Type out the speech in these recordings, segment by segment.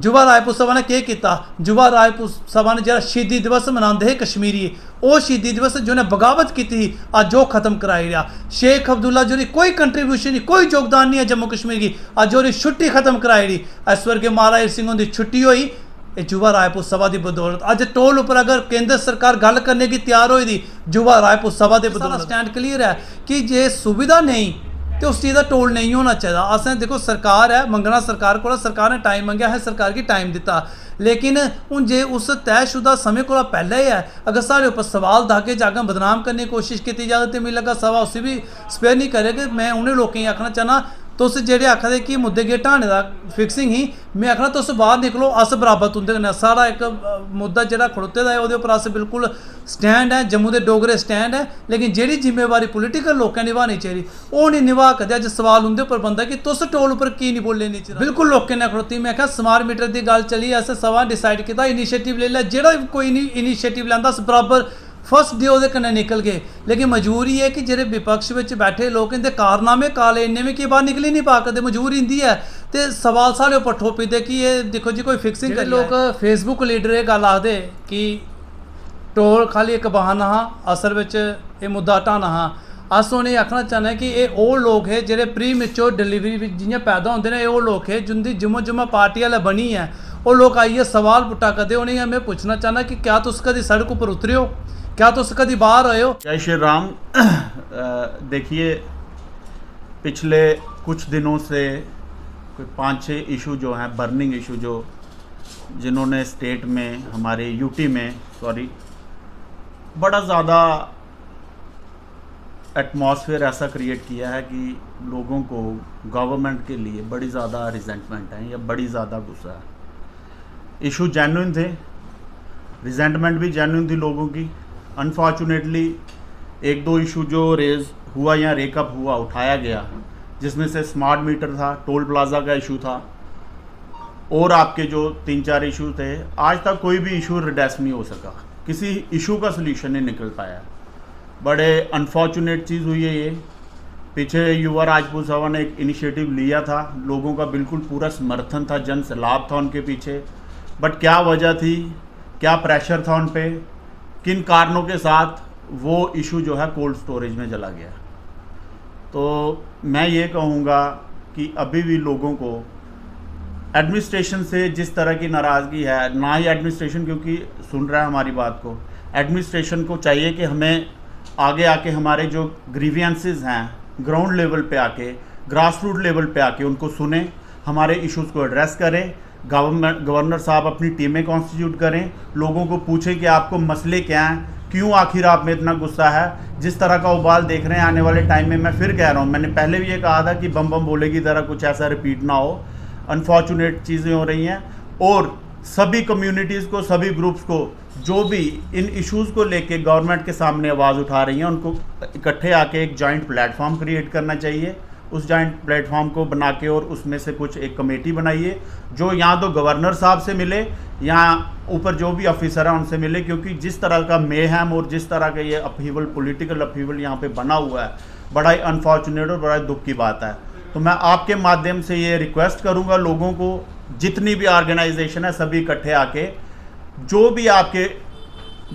युवा राजपूत सभा ने क्या किया। युवा राजपूत सभा ने जो शहीदी दिवस मनाते हैं कश्मीरी, वो शहीदी दिवस जिन्हें बगावत की थी अज वो खत्म कराई रहा। शेख अब्दुल्ला जो कोई कंट्रीब्यूशन नहीं, कोई योगदान नहीं है जम्मू कश्मीर की, अज वो छुट्टी खत्म कराई रही। इस वर्गे महाराज सिंह की छुट्टी हुई युवा राजपूत सभा की बदौलत। अज टोल उपर अगर केंद्र सरकार गल करने की तैयार हुई थी युवा राजपूत सभा के बदौलत। स्टैंड क्लीयर है कि जे सुविधा नहीं तो उस चीज़ का टोल नहीं होना चाहिए। असें देखो सरकार है, मंगना सरकार को, सरकार ने टाइम मंगया है, सरकार की टाइम दिता, लेकिन हूँ जे उस तयशुदा समय को पहले ही है अगर साढ़े उपर सवाल दागे जागा बदनाम करने की कोशिश की जाए तो मिगी लगा सभा उसी भी स्पेयर नहीं करेगी। मैं उन्हें लोगों आखना चाहना तुस जेह्ड़े आखा दे कि मुद्दे गे ढाने का फिक्सिंग ही, मैं आखना तुस बाहर निकलो, अस बराबर तुंदे कन्नै। सारा एक मुद्दा जेह्ड़ा खड़ोते दा है ओह्दे उप्पर अस बिल्कुल स्टैंड है, जम्मू दे डोगरे स्टैंड है, लेकिन जेह्ड़ी जिम्मेवारी पोलिटिकल लोकें निभानी चाहिए ओह् नहीं निभा करदे। अज्ज सवाल उंदे उप्पर बनदा कि तुस टोल उप्पर की नहीं बोले नहीं चाहिए। बिल्कुल लोकें ने खड़ोती, मैं आखेआ स्मार्ट मीटर की गल चली, अस सभा डिसाइड किया इनीशिएटिव ले लै, जेह्ड़ा कोई इनीशिएटिव लैंदा अस बराबर फर्स्ट डे वो कन्नै निकल गए। लेकिन मजबूरी है कि जेह्ड़े विपक्ष में बैठे लोग इंदे कारनामे काले इन्ने में कि बाहर निकली नहीं पा करदे, मजबूरी इंदी है तो सवाल साढ़े उपर ठोपी दे कि ये देखो जी कोई फिक्सिंग कर। लोग फेसबुक लीडर ये गल आखदे कि टोल खाली एक बहाना हा, असल में ये मुद्दा हटाना हा। अस उन्हें आखना चाहते कि ये वो लोग है जेह्ड़े प्री मेच्योर डिलीवरी जियां पैदा होंदे ने, वो लोग है जिंदी जुम्मा पार्टी आह्ले बनी है, वो लोग आइए सवाल पुट्टा करदे। उन्हें मैं पूछना चाहना कि क्या तुस कदी सड़क उपर उतरे हो, क्या तुस कदी बाहर आए हो? जय श्री राम। देखिए पिछले कुछ दिनों से कोई 5-6 इशू जो हैं, बर्निंग इशू जो जिन्होंने स्टेट में, हमारे यूटी में बड़ा ज़्यादा एटमॉस्फेयर ऐसा क्रिएट किया है कि लोगों को गवर्नमेंट के लिए बड़ी ज़्यादा रिजेंटमेंट है या बड़ी ज़्यादा गुस्सा है। इशू जेन्युइन थे, रिजेंटमेंट भी जेन्युइन थी लोगों की। अनफॉर्चुनेटली 1-2 इशू जो रेज हुआ या रेकअप हुआ, उठाया गया, जिसमें से स्मार्ट मीटर था, टोल प्लाज़ा का इशू था, और आपके जो 3-4 इशू थे, आज तक कोई भी इशू रिडेस नहीं हो सका, किसी इशू का सलूशन नहीं निकल पाया। बड़े अनफॉर्चुनेट चीज़ हुई है ये। पीछे युवा राजपूत सभा ने एक इनिशिएटिव लिया था, लोगों का बिल्कुल पूरा समर्थन था, जन सैलाब था उनके पीछे, बट क्या वजह थी, क्या प्रेशर था उन पर, किन कारणों के साथ वो इशू जो है कोल्ड स्टोरेज में चला गया। तो मैं ये कहूँगा कि अभी भी लोगों को एडमिनिस्ट्रेशन से जिस तरह की नाराज़गी है, ना ही एडमिनिस्ट्रेशन क्योंकि सुन रहा है हमारी बात को, एडमिनिस्ट्रेशन को चाहिए कि हमें आगे आके हमारे जो ग्रीवियंसेस हैं ग्राउंड लेवल पे आके, ग्रास रूट लेवल पे आके उनको सुने, हमारे इश्यूज़ को एड्रेस करें। गवर्नर साहब अपनी टीमें कॉन्स्टिट्यूट करें, लोगों को पूछें कि आपको मसले क्या हैं, क्यों आखिर आप में इतना गुस्सा है। जिस तरह का उबाल देख रहे हैं आने वाले टाइम में, मैं फिर कह रहा हूँ, मैंने पहले भी ये कहा था कि बम बम बोले की तरह कुछ ऐसा रिपीट ना हो। अनफॉर्चुनेट चीज़ें हो रही हैं, और सभी कम्युनिटीज़ को, सभी ग्रुप्स को जो भी इन इश्यूज़ को लेके गवर्नमेंट के सामने आवाज़ उठा रही हैं, उनको इकट्ठे आके एक जॉइंट प्लेटफॉर्म क्रिएट करना चाहिए। उस जॉइंट प्लेटफॉर्म को बना के और उसमें से कुछ एक कमेटी बनाइए जो यहाँ तो गवर्नर साहब से मिले, यहाँ ऊपर जो भी ऑफिसर हैं उनसे मिले, क्योंकि जिस तरह का मेहम और जिस तरह का ये अपहीवल, पॉलिटिकल अपहीवल यहाँ पे बना हुआ है, बड़ा ही अनफॉर्चुनेट और बड़ा ही दुख की बात है। तो मैं आपके माध्यम से ये रिक्वेस्ट करूँगा लोगों को, जितनी भी ऑर्गेनाइजेशन है सभी इकट्ठे आके, जो भी आपके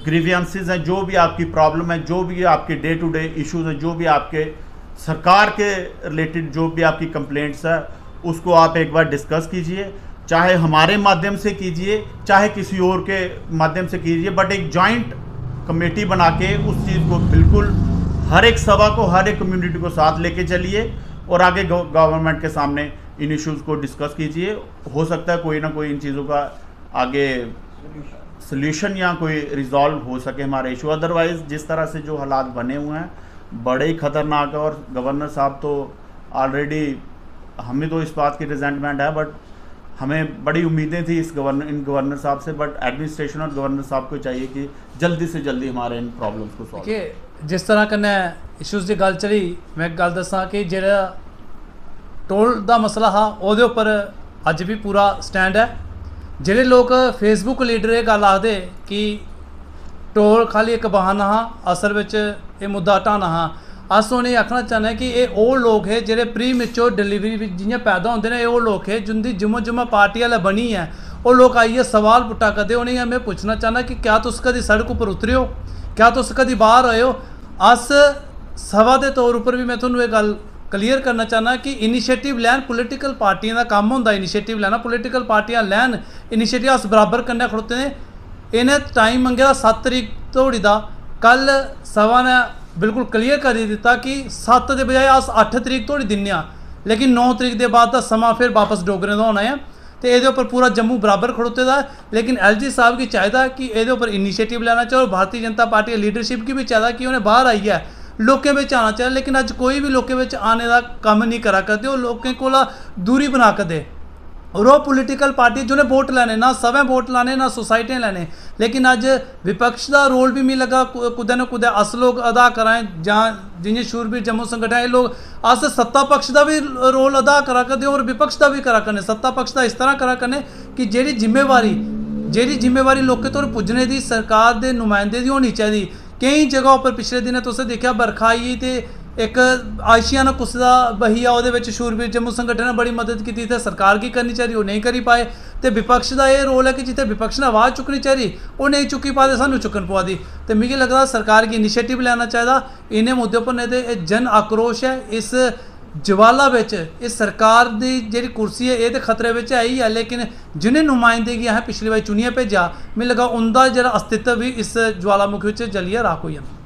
ग्रीवियंसेस हैं, जो भी आपकी प्रॉब्लम है, जो भी आपके डे टू डे इशूज़ हैं, जो भी आपके सरकार के रिलेटेड जो भी आपकी कंप्लेंट्स है, उसको आप एक बार डिस्कस कीजिए, चाहे हमारे माध्यम से कीजिए, चाहे किसी और के माध्यम से कीजिए, बट एक जॉइंट कमेटी बना के उस चीज़ को बिल्कुल हर एक सभा को, हर एक कम्युनिटी को साथ लेके चलिए और आगे गवर्नमेंट के सामने इन इश्यूज़ को डिस्कस कीजिए। हो सकता है कोई ना कोई इन चीज़ों का आगे सल्यूशन या कोई रिजॉल्व हो सके हमारे इशू। अदरवाइज़ जिस तरह से जो हालात बने हुए हैं बड़े ही ख़तरनाक है, और गवर्नर साहब तो ऑलरेडी, हमें तो इस बात की रिजेंटमेंट है, बट हमें बड़ी उम्मीदें थी इन गवर्नर साहब से, बट एडमिनिस्ट्रेशन और गवर्नर साहब को चाहिए कि जल्दी से जल्दी हमारे इन प्रॉब्लम्स को सॉल्व करें। जिस तरह कन्नै इशूज़ की गल चली, मैं गल दसा कि जेह्ड़ा टोल का मसला हा ओहदे उपर अज भी पूरा स्टैंड है। जेह्ड़े लोग फेसबुक लीडर ये गल आखदे कि टोल खाली एक बहाना हा, असल में ये मुद्दा हटाना हा, अस उन्हें आखना चाहते कि ये वो लोग है जेह्ड़े प्री मेच्योर डिलीवरी जियां पैदा होंदे ने, वो लोग है जिंदी जुम्मा पार्टी आह्ले बनी है, वो लोग आइए सवाल पुट्टा करदे। उनेंगी मैं पूछना चाहना कि क्या तुस कदी सड़क उपर उतरे हो, क्या तुस कदी बाहर आए हो। अस सभा के तौर पर भी मैं थोड़ा ये गल क्लीयर करना चाहना कि इनीशिएटिव लैन पोलिटिकल पार्टियां का काम होंदा, इनीशिएटिव लैना पोलिटिकल पार्टियां लैन इनीशिएटिव। अस बराबर कन्नै खड़ोते ने। इन्हें टाइम मंगे दा 7 तरीक धोड़ी दा। कल सभा ने बिल्कुल क्लीयर करी दिता कि 7 के बजाय अस 8 तरीक धोड़ी दिन्ने आं, लेकिन 9 तरीक के बाद का समा फिर वापस डोगरें का होना है। तो ये उपर पूरा जम्मू बराबर खड़ोते दा। लेकिन LG साहब की चाहिए कि ये उपर इनीशिएटिव लेना चाहिए और भारतीय जनता पार्टी लीडरशिप की भी चाहिए कि उन्हें बाहर आइए लोगों में आना चाहिए। लेकिन अज कोई भी लोगों में आने का काम नहीं करा करते, वो लोगों को दूरी बना कर दे। और वो पोलिटिकल पार्टी जिन्हें वोट लैने, ना सवें वोट लाने ना सोसाइटियां लैने। लेकिन अज विपक्ष का रोल भी मिगी लगा कुदै ना कुदै अस लोग अदा कराएं, जहाँ जियां शूरबीर जम्मू संगठन ये लोग अस सत्ता पक्ष का भी रोल अदा करा करते और विपक्ष का भी करा करने। सत्ता पक्ष का इस तरह करा करने कि जेह्ड़ी जिम्मेवारी लोकें तोड़ पुज्जने की सरकार के नुमाइंदे की होनी चाहिए। कई जगह पर पिछले दिन तुसें देखा बरखा आई तो एक आशियाना कुसदा बहिया वो शूरबीर जम्मू संगठन ने बड़ी मदद की थी। सरकार की करनी चाहिए वो नहीं करी पाए। तो विपक्ष का ये रोल है कि जितने विपक्ष ने आवाज़ चुकनी चाहिए वो नहीं चुकी पाते, सानू चुकन पवा दी। तो मिगी लगता सरकार की इनीशिएटिव लेना चाहिए इन्हें मुद्दों पर। नहीं तो जन आक्रोश है इस जवाला बिच, इस सरकार की जी कुर्सी है ये तो खतरे में है ही है। लेकिन जिन्हें नुमाइंदे की असें पिछली बार चुनिया भेजा, मिगी लगा उनका जो अस्तित्व भी इस ज्वालामुखी जलिए राख हो जाना।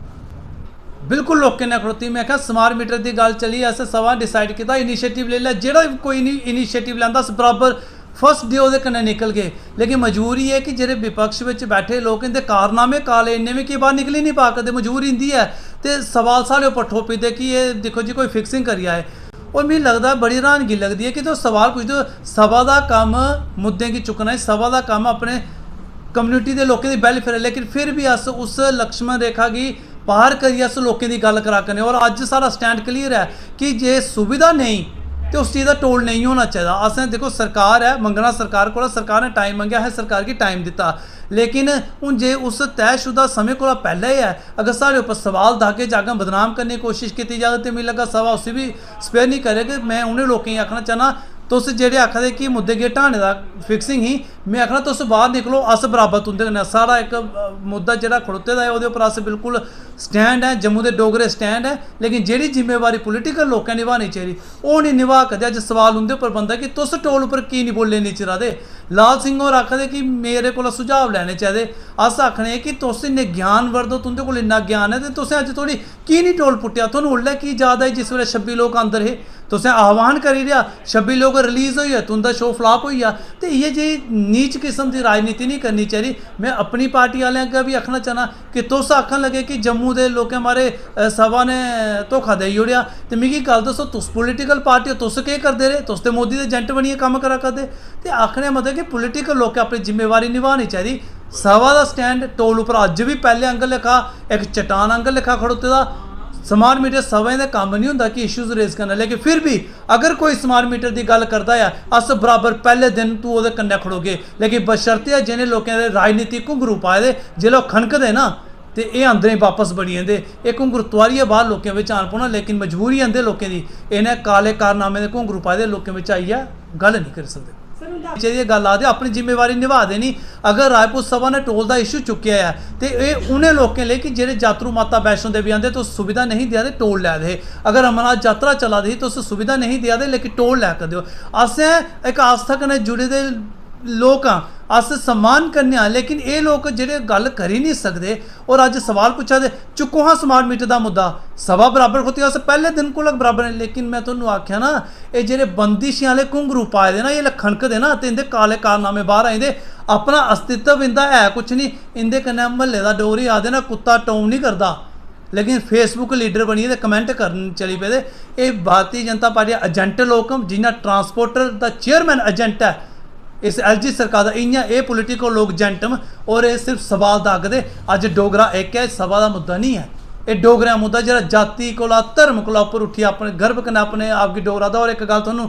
बिल्कुल लोगों ने खड़ोती। मैं क्या स्मार्ट मीटर की गल चली, अस सवा डिसाइड किया इनीशिएटिव ले लिया। जो कोई इनीशिएटिव लैंदा अस बराबर फर्स्ट डे वो कन्नै निकल गए। लेकिन मजबूरी है कि जेह्ड़े विपक्ष में बैठे लोग इनके कारनामे काले इन्ने भी कि बाहर निकली नहीं पा करते। मजबूरी इंदी है तो सवाल साढ़े उपर ठोपी दे कि ये देखो जी कोई फिक्सिंग करी आए। और मिगी लगता बड़ी हैरानगी लगती है कि तुस सवाल पुछदे हो। सभा का काम मुद्दे की चुकना है, सभा का काम अपने कम्यूनिटी के लोगों की वैलफेयर है। लेकिन फिर भी अस उस लक्ष्मण रेखा की पार करिए अस लोगों की गल करा करने। और अज सारा स्टैंड क्लीयर है कि जे सुविधा नहीं तो उस चीज़ का टोल नहीं होना चाहिए। असें देखो सरकार है, मंगना सरकार को, सरकार ने टाइम मंगया है, सरकार की टाइम दिता। लेकिन हूँ जे उस तयशुदा समय को पहले ही है अगर साढ़े उपर सवाल दागे जागन बदनाम करने की कोशिश की जाए तो मिगी लगा सभा उसी भी स्पेयर नहीं करेगी। मैं उन्हें लोगों की आखना चाहना तुस जेह्ड़े आखदे कि मुद्दे गे ढाने दा फिक्सिंग ही, मैं आखना तुस बाहर निकलो अस बराबर तुंदे कन्नै। सारा एक मुद्दा जेह्ड़ा खड़ोते दा है ओह्दे उप्पर अस बिल्कुल स्टैंड है, जम्मू के डोगरे स्टैंड है। लेकिन जेह्ड़ी जिम्मेवारी पोलिटिकल लोकें निभानी चाहिए ओह् नहीं निभा करदे। अज्ज सवाल उंदे उप्पर बनदा कि तुस टोल उप्पर की नहीं बोले नहीं चिरा दे। लाल सिंह होर आखदे कि मेरे कोला सुझाव लैने चाहिए। अस आखने कि तुस इन्ने ज्ञानवर्ध हो, तुंदे कोल इन्ना ज्ञान है तो तुसें अज्ज धोड़ी की नहीं टोल पुट्टेआ। तुहानूं उल्लै की याद आई जिस वेले 26 लोग अंदर हे, तुसें आह्वान करी रेहा 26 लोग रिलीज़ होई तुंदा शो फ्लाप होई गेआ। तो इ'यै जेही नीच किस्म की राजनीति नहीं करनी चाहिए। मैं अपनी पार्टी वालें अग्गें भी आखना चाहना कि तुस आखन लगे कि जम्मू के लोकें मारे सभा ने धोखा देई ओड़ेआ तो मिगी गल दस्सो तुस पोलिटिकल पार्टी हो, तुस केह् करदे रेह्? तुस ते मोदी दे एजेंट बनियै कम्म करा करदे। ते आखने मतलब कि पोलिटिकल लोकें अपनी जिम्मेवारी निभानी चाहिए। सभा का स्टैंड टोल उपर अज्ज भी पहले आंगर लिखा एक चट्टान आंगर लिखा खड़ोते दा। स्मार्ट मीटर सवें का काम नहीं होंदा कि इशूज़ रेज करना। लेकिन फिर भी अगर कोई स्मार्ट मीटर की गल करता है अस बराबर पहले दिन तू वो कन्नै खड़ोगे। लेकिन बशर्ते जिन्हें लोगों के राजनीतिक घुंगरू पाए दे जिसलै खनकदे ना तो ये अंदरें वापस बड़ी जंदे। एक घुंगरू तुआरियै बाहर लोगों में आन पौना। लेकिन मजबूरी आंदे लोगों की इन्हें काले कारनामे के घुंगरू पाए दे लोगों में आइए गल नहीं कर सकते। चाहिए गल आखदे अपनी जिम्मेवारी निभा देनी। अगर रायपुर सभा ने टोल का इशू चुकया है तो ये उन्हें लोगों लिए कि जेह्ड़े यात्रु माता वैष्णो देवी आंदे तो सुविधा नहीं देआ दे टोल लै दे। अगर अमरनाथ यात्रा चला दी तो सुविधा नहीं देआ दे लेकिन टोल लै कर दो। असें एक आस्था कन्नै जुड़े दे लोग हाँ, अस सम्मान करने आं। लेकिन ये लोग जेह्ड़े गल करी नहीं सकते और अज सवाल पुच्छा दे चुक्को हाँ स्मार्ट मीटर का मुद्दा सभा बराबर खड़ोती अस पहले दिन को बराबर है। लेकिन मैं तुहानूं आख्या ना ये जेह्ड़े बंदिशें आह्ले घुंगरू पाए दे ना ये खनकदे ना तो इंदे काले कारनामे बाहर आई दे। अपना अस्तित्व इंदा है कुछ नहीं। इंदे कन्नै म्हल्ले दा डोगरी आखदे ना कुत्ता टौं नहीं करदा। लेकिन फेसबुक लीडर बनिए कमेंट करन चली पेदे। ये भारतीय जनता पार्टी एजेंट लोग जिन्ना ट्रांसपोर्टर दा चेयरमैन एजेंट है इस LG सरकार का इ'यां ये पोलिटिकल लोग एजेंट और ये सिर्फ सवाल दागदे। अज डोगरा एक है, सभा का मुद्दा नहीं है। ये डोगरा मुद्दा जो जाति को धर्म को उपर उठी अपने गर्व कन्नै अपने आप की डोगरा दा। और एक गल तुहानूं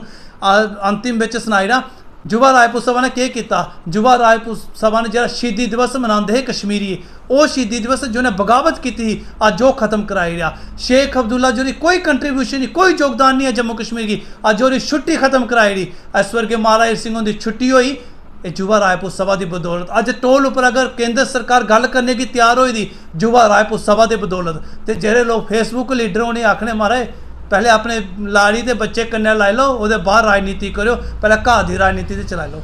अंतिम बिच सनाई ना युवा रायपुर सभा ने केह् कीता। युवा रायपुर सभा ने जो शहीदी दिवस मनाते हैं कश्मीरी वो शहीदी दिवस जिन्हें बगावत की थी अज वो खत्म कराई रहा। शेख अब्दुल्ला जी कोई कंट्रीब्यूशन नहीं कोई योगदान नहीं है जम्मू कश्मीर की, अज वो छुट्टी खत्म कराई रही। ऐश्वर्य महाराज सिंह उनकी छुट्टी हुई ਇਹ युवा रायपुर सभा की बदौलत। अज टोल उपर अगर केंद्र सरकार गल करने की तैयार हुई दी युवा रायपुर सभा की बदौलत, तो जेडे लोग फेसबुक लीडर उन्हें आखने महाराज पहले अपने लाड़ी के बच्चे कन्या लाई लो, उसके बाद राजनीति करो, पहले घर की राजनीति तो चला लो।